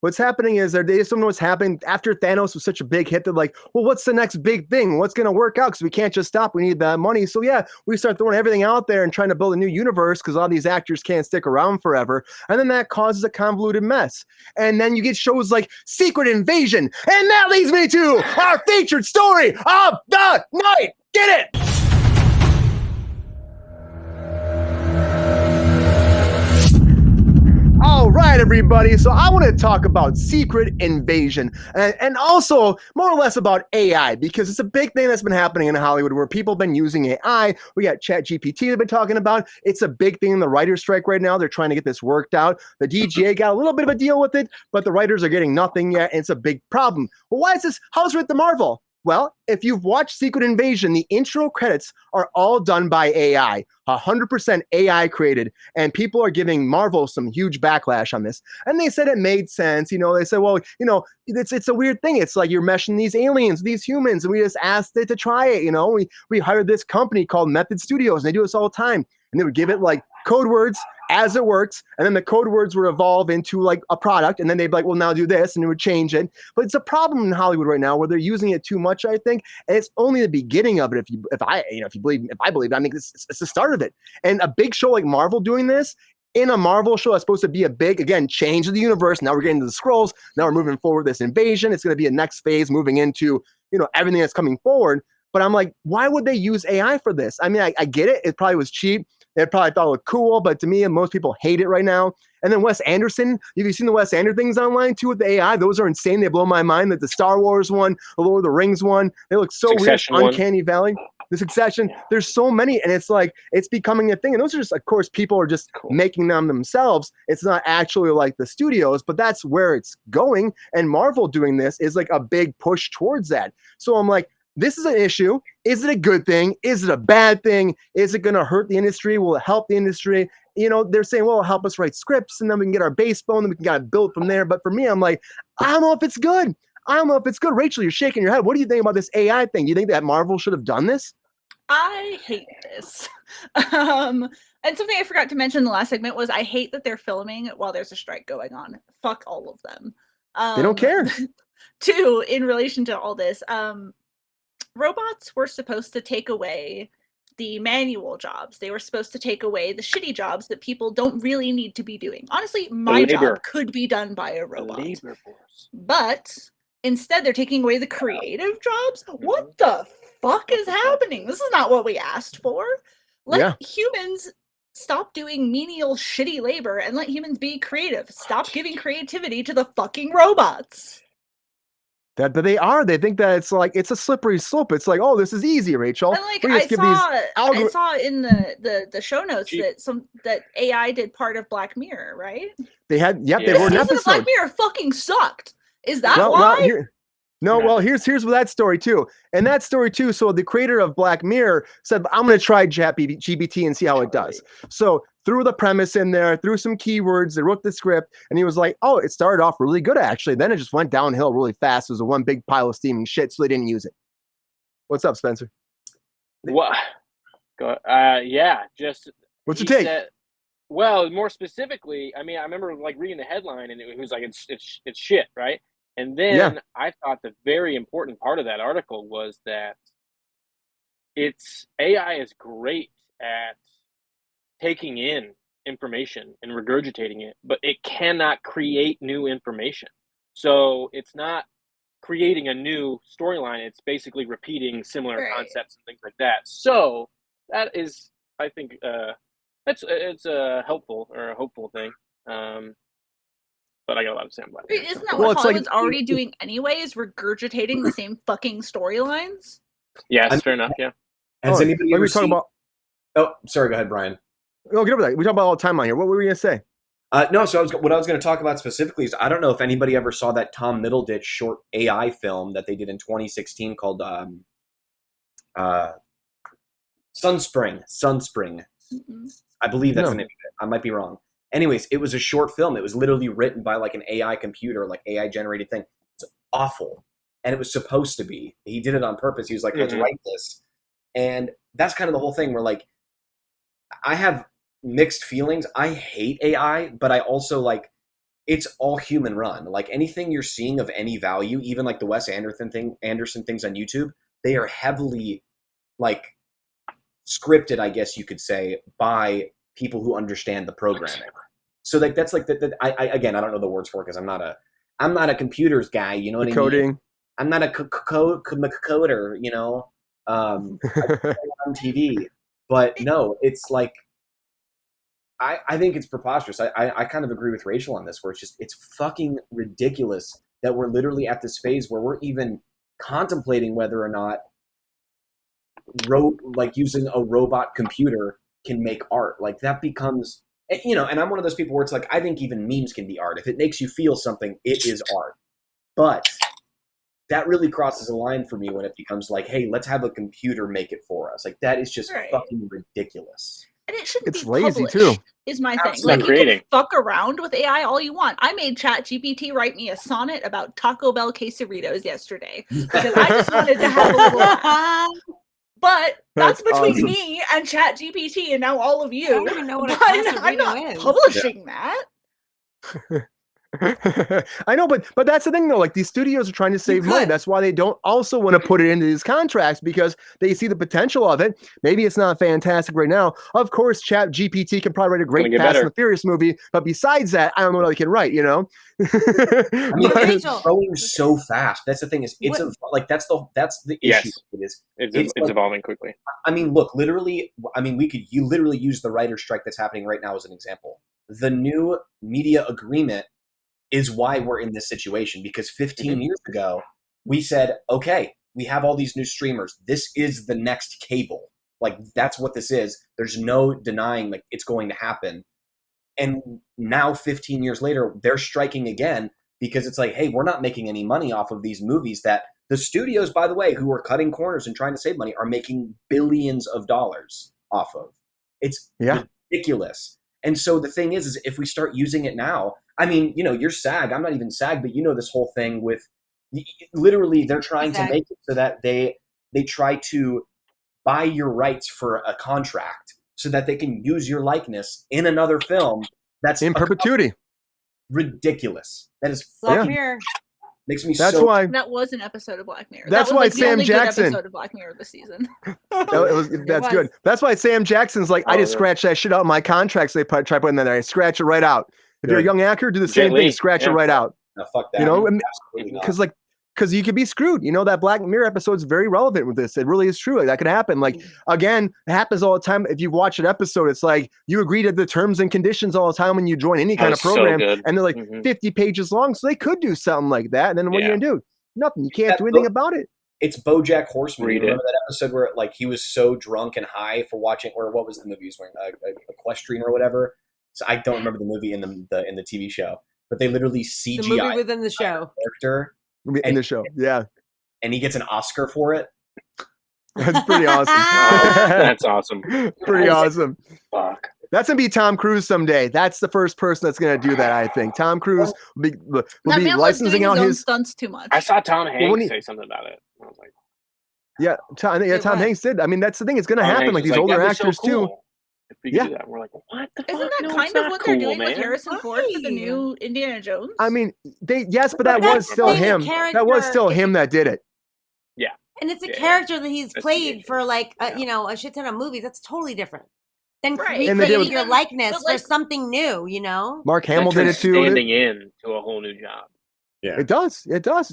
What's happening is they just don't know what's happening after Thanos was such a big hit. They're like, well, what's the next big thing? What's going to work out? Because we can't just stop. We need that money. So yeah, we start throwing everything out there and trying to build a new universe because all these actors can't stick around forever. And then that causes a convoluted mess. And then you get shows like Secret Invasion. And that leads me to our featured story of the night. Get it? All right, everybody. So I want to talk about Secret Invasion and also more or less about AI because it's a big thing that's been happening in Hollywood where people have been using AI. We got ChatGPT they've been talking about. It's a big thing in the writer's strike right now. They're trying to get this worked out. The DGA got a little bit of a deal with it, but the writers are getting nothing yet, and it's a big problem. Well, why is this? How's it with the Marvel? Well, if you've watched Secret Invasion, the intro credits are all done by AI, 100% AI created, and people are giving Marvel some huge backlash on this. And they said it made sense. They said, well, it's a weird thing. It's like you're meshing these aliens, these humans, and we just asked it to try it. We hired this company called Method Studios, and they do this all the time. And they would give it like code words as it works, and then the code words would evolve into like a product, and then they'd be like, well, now do this, and it would change it. But it's a problem in Hollywood right now where they're using it too much, I think, and it's only the beginning of it. If I believe it, I mean, it's the start of it. And a big show like Marvel doing this in a Marvel show that's supposed to be a big, again, change of the universe. Now we're getting to the scrolls. Now we're moving forward this invasion. It's going to be a next phase moving into, everything that's coming forward. But I'm like, why would they use AI for this? I mean, I get it. It probably was cheap. They probably thought it looked cool, but to me, and most people hate it right now. And then Wes Anderson, have you seen the Wes Anderson things online too with the AI? Those are insane. They blow my mind. That the Star Wars one, the Lord of the Rings one, they look so Succession weird. one. Uncanny Valley, the Succession. There's so many, and it's like it's becoming a thing. And those are just, of course, people are just making them themselves. It's not actually like the studios, but that's where it's going. And Marvel doing this is like a big push towards that. So I'm like, this is an issue. Is it a good thing? Is it a bad thing? Is it going to hurt the industry? Will it help the industry? They're saying, well, it'll help us write scripts, and then we can get our base bone, and we can kind of build from there. But for me, I'm like, I don't know if it's good. I don't know if it's good. Rachel, you're shaking your head. What do you think about this AI thing? Do you think that Marvel should have done this? I hate this. And something I forgot to mention in the last segment was I hate that they're filming while there's a strike going on. Fuck all of them. They don't care. Two, in relation to all this, robots were supposed to take away the manual jobs. They were supposed to take away the shitty jobs that people don't really need to be doing. Honestly, my job could be done by a robot. Labor force. But instead, they're taking away the creative jobs? What the fuck is happening? This is not what we asked for. Let humans stop doing menial, shitty labor and let humans be creative. Stop giving creativity to the fucking robots. That they are. They think that it's a slippery slope. It's like, oh, this is easy, Rachel. And I saw in the show notes that AI did part of Black Mirror, right? They had, they were an episode. Black Mirror fucking sucked. Is that why? Here's that story too. And that story too. So the creator of Black Mirror said, I'm going to try ChatGPT and see how it does. So threw the premise in there, threw some keywords, they wrote the script, and he was like, oh, it started off really good actually. Then it just went downhill really fast. It was a one big pile of steaming shit, so they didn't use it. What's up, Spencer? What? Just what's your take? Well, more specifically, I mean, I remember like reading the headline and it was like it's shit, right? And then I thought the very important part of that article was that AI is great at taking in information and regurgitating it, but it cannot create new information. So it's not creating a new storyline. It's basically repeating similar concepts and things like that. So that is, I think, it's a helpful or a hopeful thing. But I got a lot of Sam Black. Isn't that what Hollywood's already doing anyway, is regurgitating the same fucking storylines? Yeah, that's fair enough, yeah. Has anybody ever talking about? Oh, sorry, go ahead, Brian. No, get over that. We talk about all the time on here. What were we going to say? So what I was going to talk about specifically is I don't know if anybody ever saw that Tom Middleditch short AI film that they did in 2016 called Sunspring. Mm-hmm. I believe that's the name of it. I might be wrong. Anyways, it was a short film. It was literally written by like an AI computer, like AI generated thing. It's awful. And it was supposed to be. He did it on purpose. He was like, let's write this. And that's kind of the whole thing where like, I have mixed feelings. I hate AI, but I also like, it's all human run. Like anything you're seeing of any value, even like the Wes Anderson things on YouTube, they are heavily like scripted, I guess you could say, by people who understand the programming. So like that's like I again, I don't know the words for it because I'm not a computers guy, you know what I mean? Coding. I'm not a coder, you know. I play on TV, but no, it's like I think it's preposterous. I kind of agree with Rachel on this, where it's fucking ridiculous that we're literally at this phase where we're even contemplating whether or not using a robot computer can make art. Like that becomes, you know, and I'm one of those people where it's like, I think even memes can be art. If it makes you feel something, it is art. But that really crosses a line for me when it becomes like, hey, let's have a computer make it for us. Like that is just fucking ridiculous. And it shouldn't It's be lazy published, too. is my thing. Absolutely. Like, you can fuck around with AI all you want. I made ChatGPT write me a sonnet about Taco Bell quesadillas yesterday because I just wanted to have a little laugh. But that's between awesome. me and ChatGPT and now all of you. I don't even know what a I'm not quesadilla is. publishing that. I know, but that's the thing though. Like these studios are trying to save money. That's why they don't also want to put it into these contracts because they see the potential of it. Maybe it's not fantastic right now. Of course, ChatGPT can probably write a great Fast and the Furious movie, but besides that, I don't know what they can write. You know, I mean, it's growing so fast. That's the thing is, it's that's the issue. It's evolving quickly. I mean, look, literally. I mean, you literally use the writer's strike that's happening right now as an example. The new media agreement is why we're in this situation, because 15 years ago we said, okay, we have all these new streamers. This is the next cable. Like that's what this is. There's no denying like it's going to happen. And now 15 years later, they're striking again because it's like, hey, we're not making any money off of these movies that the studios, by the way, who are cutting corners and trying to save money are making billions of dollars off of. It's ridiculous. And so the thing is if we start using it now, I mean, you know, you're SAG. I'm not even SAG, but you know this whole thing with literally they're trying to make it so that they try to buy your rights for a contract so that they can use your likeness in another film. That's in perpetuity. Ridiculous. That is Black Mirror. Makes me that's so. why that was an episode of Black Mirror. That's that was, why like, Sam Jackson. Good episode of Black Mirror this season. That's good. That's why Sam Jackson's like, I just scratched that shit out of my contracts. They try putting that there. I scratch it right out. If you're a young actor, do the same thing. Scratch it right out. No, fuck that. You know, because you could be screwed. You know, that Black Mirror episode is very relevant with this. It really is true. Like, that could happen. Like, again, it happens all the time. If you watch an episode, it's like you agree to the terms and conditions all the time when you join any kind of program. And they're like 50 pages long. So they could do something like that. And then what are you going to do? Nothing. You can't do anything about it. It's BoJack Horseman. You remember that episode where like he was so drunk and high for watching, or what was the movie he was wearing? Equestrian or whatever. So I don't remember the movie in the TV show, but they literally CGI the movie within the show character in the show, and he gets an Oscar for it. That's pretty awesome. That's awesome. Pretty awesome. Fuck. That's gonna be Tom Cruise someday. That's the first person that's gonna do that. I think Tom Cruise will be licensing out his stunts too much. I saw Tom Hanks say something about it. I was like, Tom Hanks did. I mean, that's the thing. It's gonna happen. Like these older actors too. If we do that, we're like, what the Isn't fuck? that kind of what they're doing with Harrison Ford for the new Indiana Jones? I mean, but that was still him. That was still him that did it. Yeah. And it's a character that he's played for like a shit ton of movies. That's totally different than recreating your likeness for something new. You know, Mark Hamill did it too. Standing in to a whole new job. Yeah, it does.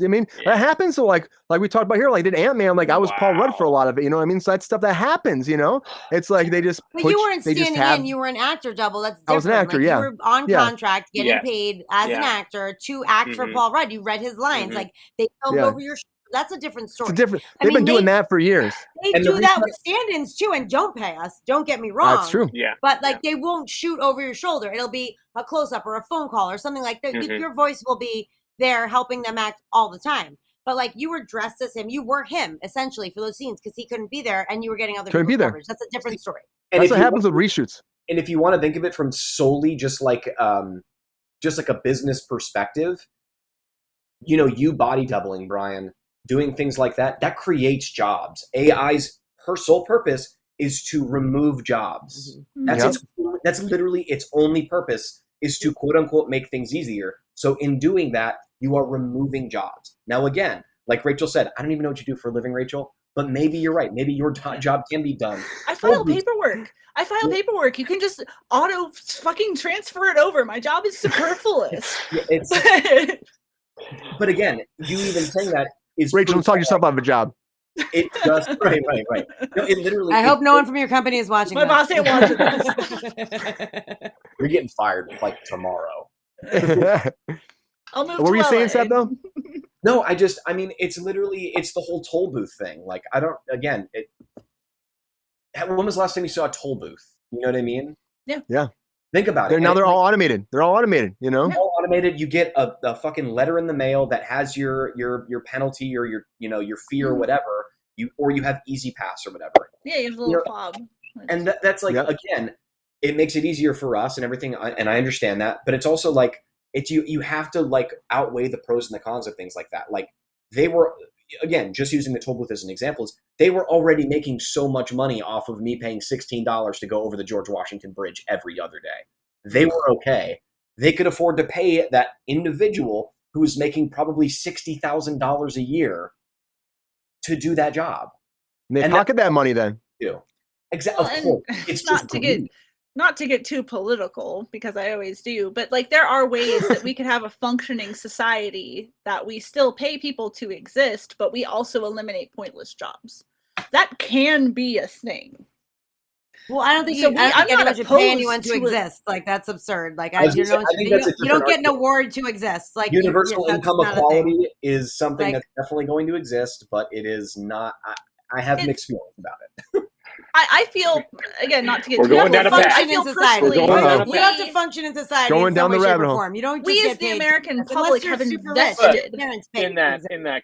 I mean, that happens. So like we talked about here, like did Ant-Man, like I was Paul Rudd for a lot of it, you know what I mean? So that's stuff that happens, you know? It's like they just you weren't standing in, you were an actor double. That's different. I was an actor, You were on contract, getting paid as an actor to act for Paul Rudd. You read his lines. Like they held over your shoulder. That's a different story. It's different. They've been doing that for years. They do that with stand-ins too, and don't pay us. Don't get me wrong. That's true. Yeah. But they won't shoot over your shoulder. It'll be a close-up or a phone call or something like that. Your voice will be there helping them act all the time. But like you were dressed as him, you were him essentially for those scenes because he couldn't be there and you were getting other people's coverage. That's a different story. And that's what happens with reshoots. And if you want to think of it from solely just like a business perspective, you know, you body doubling, Brian, doing things like that creates jobs. AI's her sole purpose is to remove jobs. That's literally its only purpose is to quote unquote make things easier. So in doing that, you are removing jobs. Now, again, like Rachel said, I don't even know what you do for a living, Rachel, but maybe you're right. Maybe your job can be done. I file paperwork. You can just auto fucking transfer it over. My job is superfluous. But again, you even saying that is Rachel, don't talk yourself out of a job. It just right. No, it literally. I hope no one from your company is watching. My boss ain't watching this. You're getting fired like tomorrow. I'll move. What were you saying, Seth? Though? No, I mean, it's the whole toll booth thing. Like, I don't. Again, when was the last time you saw a toll booth? You know what I mean? Yeah. Think about it. Now they're all automated. They're all automated. You know. All automated. You get a fucking letter in the mail that has your penalty or your fee or whatever. You have Easy Pass or whatever. Yeah, you have a little fob. And that's like, again, it makes it easier for us and everything. And I understand that, but it's also like you have to like outweigh the pros and the cons of things like that. Like they were, again, just using the toll booth as an example, they were already making so much money off of me paying $16 to go over the George Washington Bridge every other day. They were okay. They could afford to pay that individual who was making probably $60,000 a year to do that job. And they pocket that money then. Exactly. Of course. It's not to get too political, because I always do, but like there are ways that we could have a functioning society that we still pay people to exist, but we also eliminate pointless jobs. That can be a thing. Well, I don't think anyone should pay anyone to exist. Like that's absurd. Like you don't get an award to exist. Like universal income equality is something that's definitely going to exist, but it is not. I have mixed feelings about it. I feel, again, not to get too function I in society. You have to function in society. Going down the rabbit hole. You don't. We as the American public have invested in that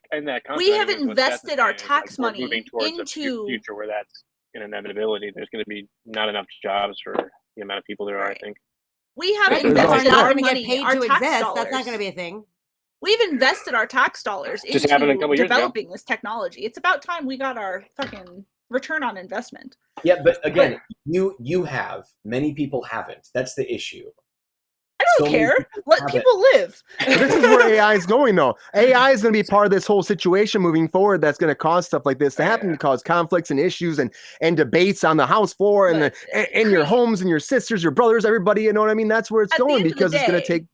context. We have invested our tax money into a future where that's an inevitability. There's going to be not enough jobs for the amount of people there are. I think we have invested our money, our tax dollars. That's not going to be a thing. We've invested our tax dollars into developing this technology. It's about time we got our fucking return on investment. Yeah, but again, you have. Many people haven't. That's the issue. I don't care. Let people live. This is where AI is going, though. AI is going to be part of this whole situation moving forward. That's going to cause stuff like this to happen, to cause conflicts and issues and debates on the House floor and your homes and your sisters, your brothers, everybody. You know what I mean? That's where it's going, because it's going to take.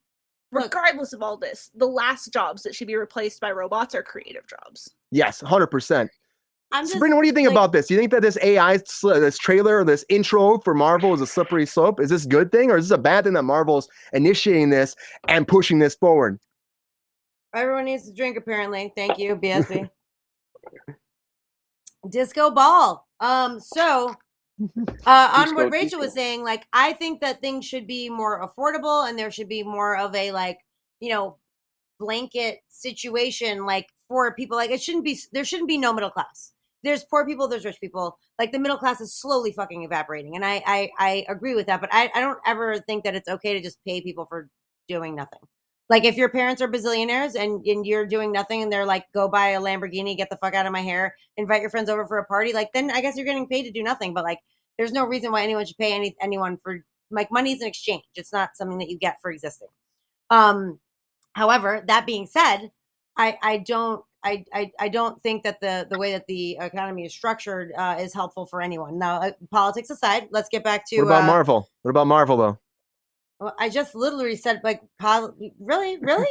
Regardless of all this, the last jobs that should be replaced by robots are creative jobs. Yes, 100%. Sabrina, what do you think about this? Do you think that this AI, this trailer or this intro for Marvel is a slippery slope? Is this a good thing, or is this a bad thing that Marvel's initiating this and pushing this forward? Everyone needs to drink, apparently. Thank you, BSB. Disco ball. On what Rachel was saying, like, I think that things should be more affordable, and there should be more of a blanket situation, like for people. Like there shouldn't be no middle class. There's poor people, there's rich people. Like the middle class is slowly fucking evaporating, and I agree with that. But I don't ever think that it's okay to just pay people for doing nothing. Like if your parents are bazillionaires and you're doing nothing, and they're like, go buy a Lamborghini, get the fuck out of my hair, invite your friends over for a party, like then I guess you're getting paid to do nothing. But like there's no reason why anyone should pay anyone for, like, money is an exchange. It's not something that you get for existing. However, that being said, I don't think that the way that the economy is structured is helpful for anyone. Now, politics aside, let's get back to what about Marvel? What about Marvel, though? Well, I just literally said, like, really, Brian?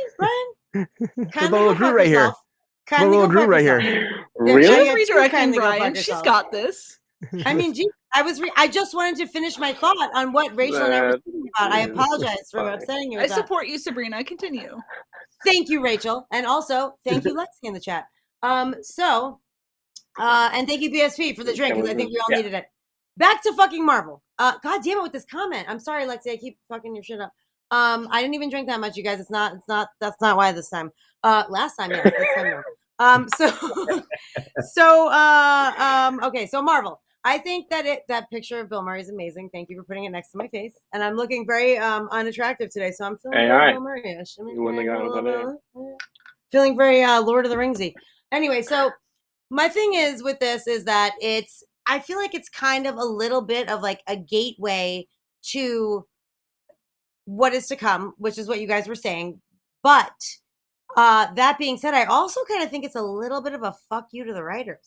Kind of little Groot right here. Little Groot right here. Really? Redirecting Brian. She's got this. I mean, geez, I just wanted to finish my thought on what Rachel and I were speaking about. I apologize for upsetting you. I support you, Sabrina. Continue. Thank you, Rachel. And also, thank you, Lexi, in the chat. And thank you, BSP, for the drink, because I think we all needed it. Back to fucking Marvel. God damn it with this comment. I'm sorry, Lexi. I keep fucking your shit up. I didn't even drink that much, you guys. That's not why this time. Last time, yes. This time, no. Okay, so Marvel. I think that picture of Bill Murray is amazing. Thank you for putting it next to my face. And I'm looking very unattractive today, so I'm feeling very Bill Murray-ish. Feeling very Lord of the Ringsy. Anyway, so my thing is with this is that I feel like it's kind of a little bit of like a gateway to what is to come, which is what you guys were saying. But that being said, I also kind of think it's a little bit of a fuck you to the writers.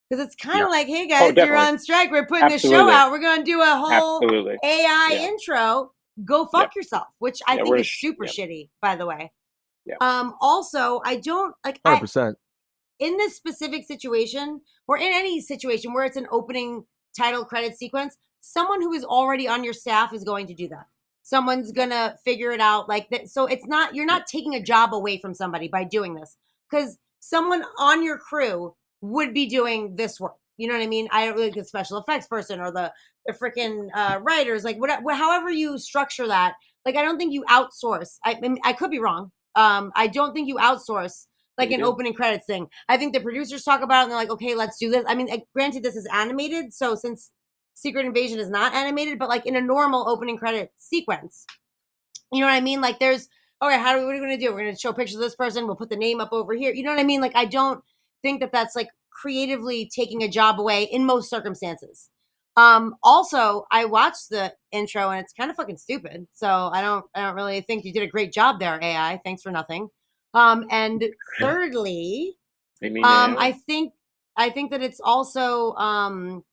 Because it's kind of like, hey guys, you're on strike. We're putting this show out. We're going to do a whole AI intro. Go fuck yourself, which I think is super shitty, by the way. Yeah. Also, I don't like 100%. In this specific situation, or in any situation where it's an opening title credit sequence, someone who is already on your staff is going to do that. Someone's gonna figure it out like that. So it's not, you're not taking a job away from somebody by doing this, because someone on your crew would be doing this work. You know what I mean? I don't really the special effects person or the freaking writers, like whatever, however you structure that. Like, I don't think you outsource. I mean, I could be wrong. I don't think you outsource like an opening credits thing. I think the producers talk about it and they're like, okay, let's do this. I mean, granted, this is animated, so since Secret Invasion is not animated, but like in a normal opening credit sequence, you know what I mean? Like, there's okay, what are we going to do? We're going to show pictures of this person. We'll put the name up over here. You know what I mean? Like, I don't think that that's like creatively taking a job away in most circumstances. Also, I watched the intro and it's kind of fucking stupid. So I don't really think you did a great job there, AI. Thanks for nothing. And thirdly, I think that it's also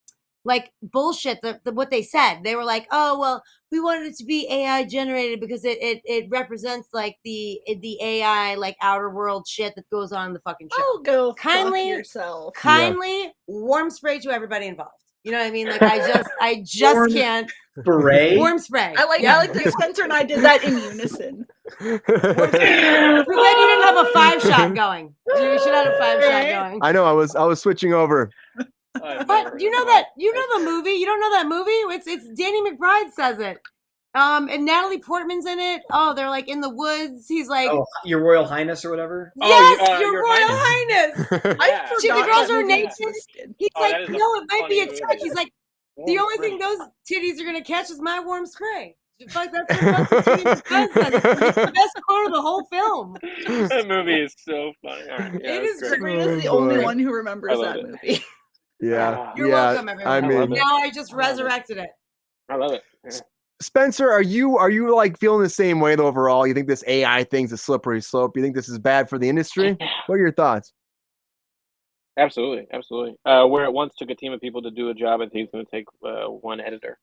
like bullshit. What they said, they were like, oh well, we wanted it to be AI generated because it represents like the AI like outer world shit that goes on in the fucking show. Oh, go fuck yourself. Kindly warm spray to everybody involved. You know what I mean? Like, I just can't. Spray? Warm spray. I like that Spencer and I did that in unison. Too bad you didn't have a 5-shot going. You should have a 5-shot going. I know. I was switching over. But you know the movie? You don't know that movie? It's Danny McBride says it. And Natalie Portman's in it. Oh, they're like in the woods. He's like, oh, Your Royal Highness or whatever. Yes, Your Royal Highness. The girls are naked. He's like, no, it might be a trick. He's like, the only thing those titties are gonna catch is my warm spray. Fuck, that's what Danny McBride says. It's the best part of the whole film. That movie is so funny. Right, it is great. Sabrina's the only one who remembers that movie. Yeah. You're welcome, everyone. I mean, now I just resurrected it. I love it. Yeah. Spencer, are you like feeling the same way overall? You think this AI thing's a slippery slope? You think this is bad for the industry? What are your thoughts? Absolutely. Where it once took a team of people to do a job, I think it's going to take one editor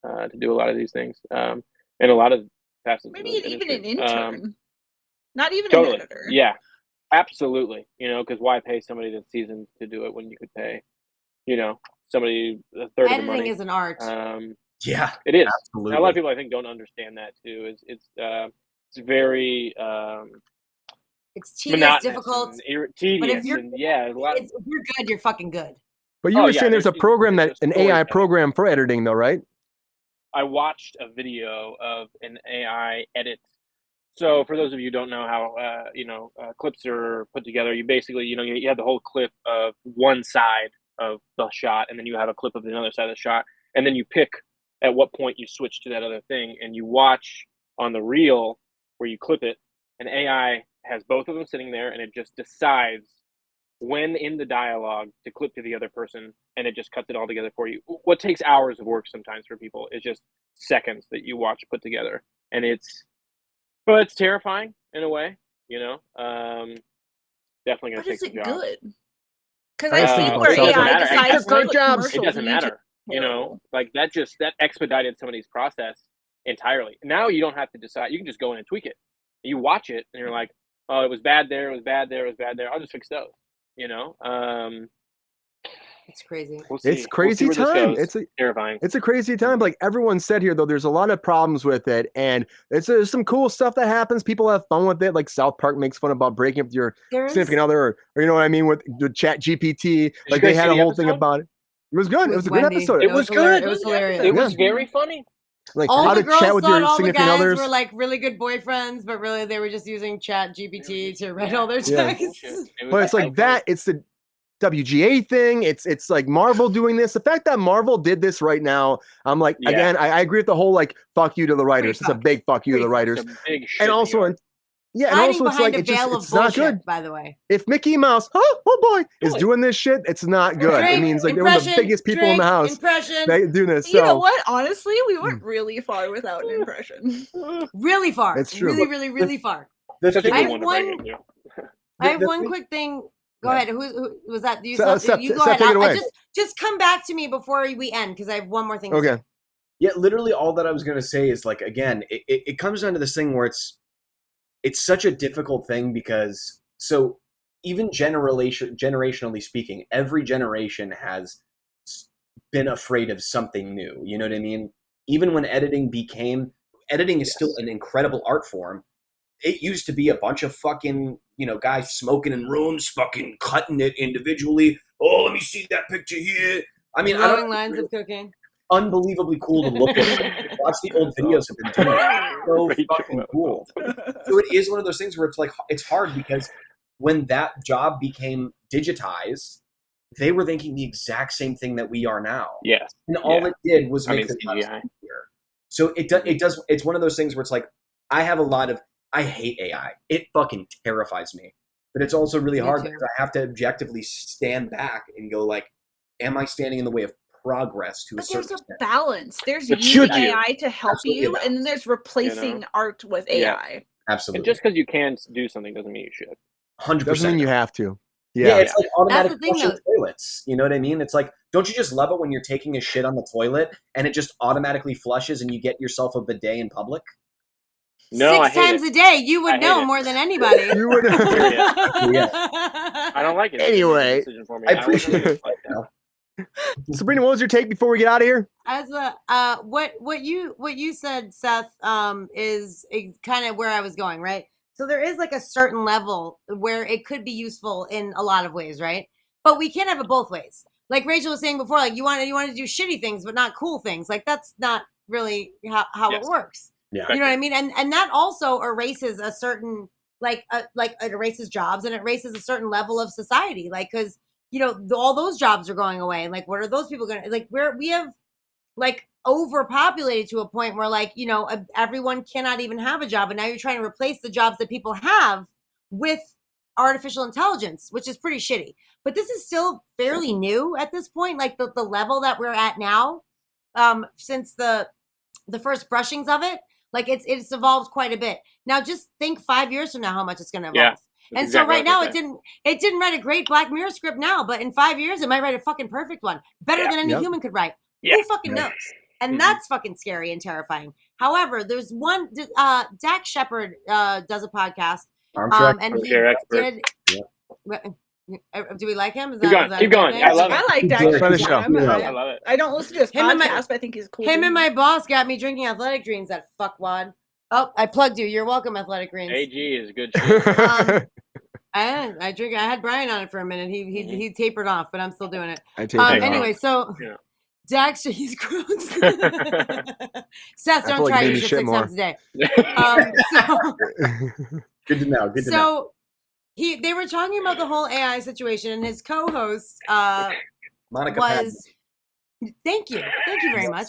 to do a lot of these things, and a lot of facets. Maybe even an intern, not even totally. an editor. Yeah, absolutely. You know, because why pay somebody that's seasoned to do it when you could pay, somebody a third Editing of the money? is an art. Yeah, it is. Absolutely. A lot of people, I think, don't understand that too. It's very it's tedious, difficult, tedious, but if you're and if you're good, you're fucking good. But you were saying there's a program an AI program for editing, though, right? I watched a video of an AI edit. So for those of you who don't know how clips are put together, you basically you have the whole clip of one side of the shot, and then you have a clip of another side of the shot, and then you pick at what point you switch to that other thing, and you watch on the reel where you clip it, and AI has both of them sitting there, and it just decides when in the dialogue to clip to the other person, and it just cuts it all together for you. What takes hours of work sometimes for people is just seconds that you watch put together, and it's terrifying in a way, definitely going to take some jobs. But is it good? Because I've seen where AI decides great jobs. It doesn't matter. Like that expedited somebody's process entirely. Now you don't have to decide. You can just go in and tweak it. You watch it and you're like, oh, it was bad there. It was bad there. It was bad there. I'll just fix those. It's crazy. We'll see. It's crazy time. It's terrifying. It's a crazy time. Like everyone said here, though, there's a lot of problems with it, and there's some cool stuff that happens. People have fun with it. Like South Park makes fun about breaking up with your significant other, or you know what I mean, with Chat GPT. Like they had a whole thing about it. It was good. It was a good episode. It was good. It was hilarious. It was very funny. Like all how the to girls chat with thought your all the significant guys others were like really good boyfriends, but really they were just using Chat GPT to write all their texts. But it's like that. It's the WGA thing. It's like Marvel doing this. The fact that Marvel did this right now, I'm like, again, I agree with the whole like fuck you to the writers. It's a big fuck you to the writers. And also, it's like it's not good. By the way, if Mickey Mouse, oh boy, is doing this shit, it's not good. It means like they were the biggest people in the house doing this. You know what? Honestly, we went really far without an impression. Really far. It's true. Really far. Such a I good have one to one- bring in. Yeah. I have one quick thing. Go ahead. Who was that? You, Seth, Seth? You go Seth, ahead. take it away. Just come back to me before we end because I have one more thing. To Okay. say. Yeah, literally all that I was going to say is like, again, it comes down to this thing where it's such a difficult thing because so even generationally speaking, every generation has been afraid of something new. You know what I mean? Even when editing is still an incredible art form. It used to be a bunch of fucking, guys smoking in rooms, fucking cutting it individually. Oh, let me see that picture here. I mean, Blowing lines of cocaine. Unbelievably cool to look at. Watch the old videos of them doing it. So fucking cool. So it is one of those things where it's like, it's hard because when that job became digitized, they were thinking the exact same thing that we are now. Yes. And all it did was make the CGI. easier. So it does. It's one of those things where it's like, I hate AI. It fucking terrifies me. But it's also really hard because I have to objectively stand back and go like, am I standing in the way of progress to a certain extent? There's a balance. There's But using should you? AI to help Absolutely a you, and then there's replacing art with Yeah. AI. Absolutely. And just because you can do something doesn't mean you should. 100%. Doesn't mean you have to. Yeah, it's like automatic That's the thing, flushing toilets. You know what I mean? It's like, don't you just love it when you're taking a shit on the toilet and it just automatically flushes and you get yourself a bidet in public? No, 6 times a day, you would know more than anybody. You would. I don't like it. Anyway, It's a decision for me. I appreciate it. Sabrina, what was your take before we get out of here? As what you said, Seth, is kind of where I was going, right? So there is like a certain level where it could be useful in a lot of ways, right? But we can't have it both ways. Like Rachel was saying before, like you want to do shitty things, but not cool things. Like that's not really how it works. Yeah. You know what I mean? And that also erases a certain like it erases jobs and it erases a certain level of society. Like because all those jobs are going away. And like, what are those people going to like? We have like overpopulated to a point where like everyone cannot even have a job, and now you're trying to replace the jobs that people have with artificial intelligence, which is pretty shitty. But this is still fairly new at this point. Like the level that we're at now, since the first brushings of it. Like it's evolved quite a bit. Now just think 5 years from now how much it's going to evolve. Yeah, and so right now it didn't write a great Black Mirror script now, but in 5 years it might write a fucking perfect one. Better than any human could write. Yeah. Who fucking knows? And that's fucking scary and terrifying. However, there's one Dak Shepard does a podcast. And he did do we like him? Keep going. I love it. I like Dak. I love it. I don't listen to his podcast, but I think he's cool. Him and my boss got me drinking Athletic Greens, that fuckwad. Oh, I plugged you. You're welcome, Athletic Greens. AG is good shit. I drink. I had Brian on it for a minute. He tapered off, but I'm still doing it. Anyway, so Dak, he's gross. Seth, don't try your shit 6 times a day. Good to know. Good to know. They were talking about the whole AI situation, and his co-host Monica was. Thank you very much.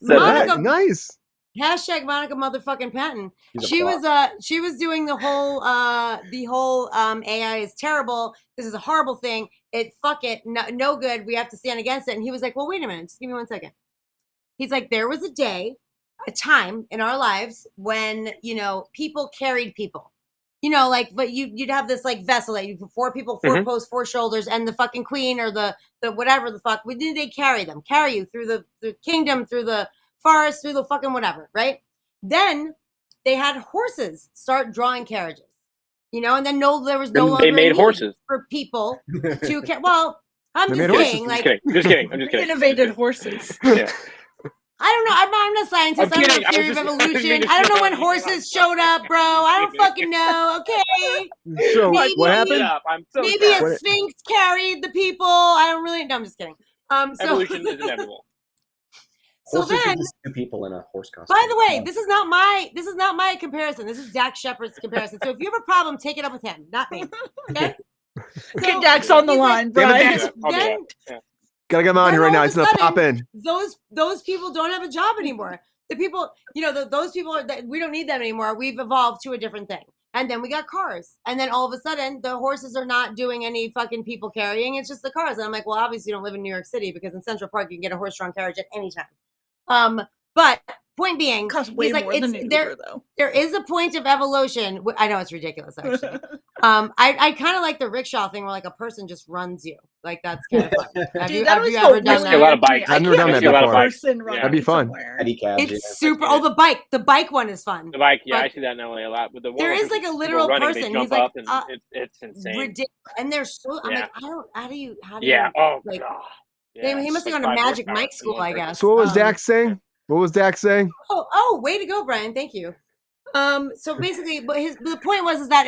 Monica, nice. Hashtag Monica motherfucking Patton. She was doing the whole AI is terrible. This is a horrible thing. Fuck it. No good. We have to stand against it. And he was like, well, wait a minute. Just give me 1 second. He's like, there was a time in our lives when, people carried people. But you'd have this like vessel that you put 4 people, 4 posts, 4 shoulders, and the fucking queen or the whatever the fuck. They carry you through the kingdom, through the forest, through the fucking whatever, right? Then they had horses start drawing carriages, and then there was no longer they made horses for people to well, I'm just saying, like, just kidding. I'm just kidding. Innovated horses. Yeah. I don't know. I'm not a scientist. I don't know theory of evolution. I don't know when horses showed up, bro. I don't fucking know. Okay. So what happened? Maybe a sphinx carried the people. I don't really. No, I'm just kidding. Evolution is inevitable. So then, 2 people in a horse costume. By the way, this is not my comparison. This is Dak Shepard's comparison. So if you have a problem, take it up with him, not me. Okay. Get Dax on the line, Brian. Gotta get him on here right now. He's gonna pop in. Those people don't have a job anymore. The people, those people we don't need them anymore. We've evolved to a different thing. And then we got cars. And then all of a sudden, the horses are not doing any fucking people carrying. It's just the cars. And I'm like, well, obviously you don't live in New York City because in Central Park you can get a horse-drawn carriage at any time. But Point being, It costs way he's like, more than an Uber, though. there is a point of evolution. I know it's ridiculous, actually. I kind of like the rickshaw thing where like a person just runs you. Like that's kind of fun. Have you ever done a lot of bikes. I've never done that before. That'd be fun. It's super. Oh, the bike one is fun. The bike, yeah, I see that in LA a lot. But there is like a literal person. He's like, it's insane. Ridiculous. And they're so. I'm like, how do you? Yeah. Oh like, god. Yeah, he must have gone to Magic Mike school, I guess. So what was Dax saying? What was Dax saying? Oh, way to go, Brian. Thank you. So basically, but the point was that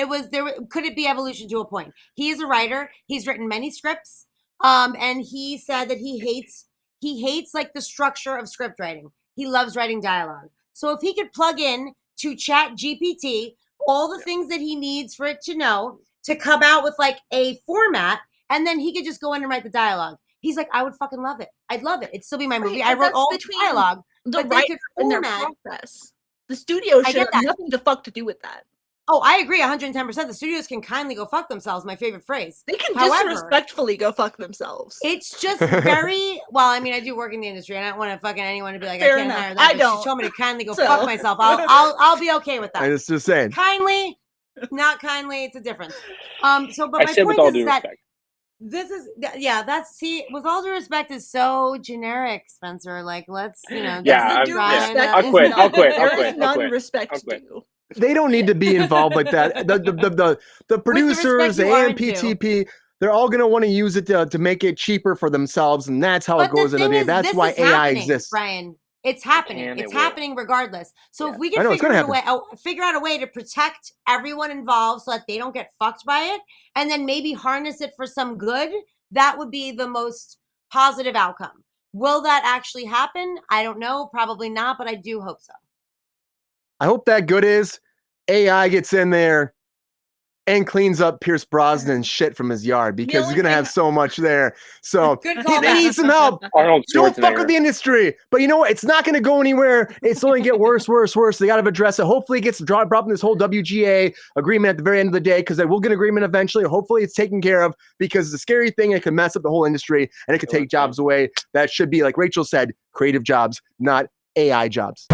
could it be evolution to a point? He is a writer. He's written many scripts. And he said that he hates like the structure of script writing. He loves writing dialogue. So if he could plug in to Chat GPT all the things that he needs for it to know to come out with like a format, and then he could just go in and write the dialogue. He's like, I would fucking love it. I'd love it. It'd still be my movie. I wrote all the dialogue. The writer and their process. The studio should have nothing to do with that. Oh, I agree 110%. The studios can kindly go fuck themselves, my favorite phrase. They can disrespectfully go fuck themselves. It's just very, well, I mean, I do work in the industry, and I don't want to fucking anyone to be like, Fair I can't enough. hire that. I don't. She told me to kindly go fuck myself. I'll be okay with that. I was just saying. Kindly, not kindly, it's a difference. But I my point is that this is, with all due respect, is so generic, Spencer. Like, let's, I'll quit. There is none respect due. They don't need to be involved like that. The producers, the AMPTP, they're all going to want to use it to make it cheaper for themselves, and that's how it goes in the day. That's why AI exists. Brian, it's happening. It's happening regardless. So if we can figure out a way to protect everyone involved so that they don't get fucked by it, and then maybe harness it for some good, that would be the most positive outcome. Will that actually happen? I don't know. Probably not, but I do hope so. I hope that good is AI gets in there and cleans up Pierce Brosnan's shit from his yard, because he's going to have so much there. So they need some help. Don't fuck with the industry. But you know what? It's not going to go anywhere. It's only get worse. They got to address it. Hopefully it gets dropped in this whole WGA agreement at the very end of the day, because they will get an agreement eventually. Hopefully it's taken care of, because the scary thing, it can mess up the whole industry and it could take jobs away. That should be, like Rachel said, creative jobs, not AI jobs.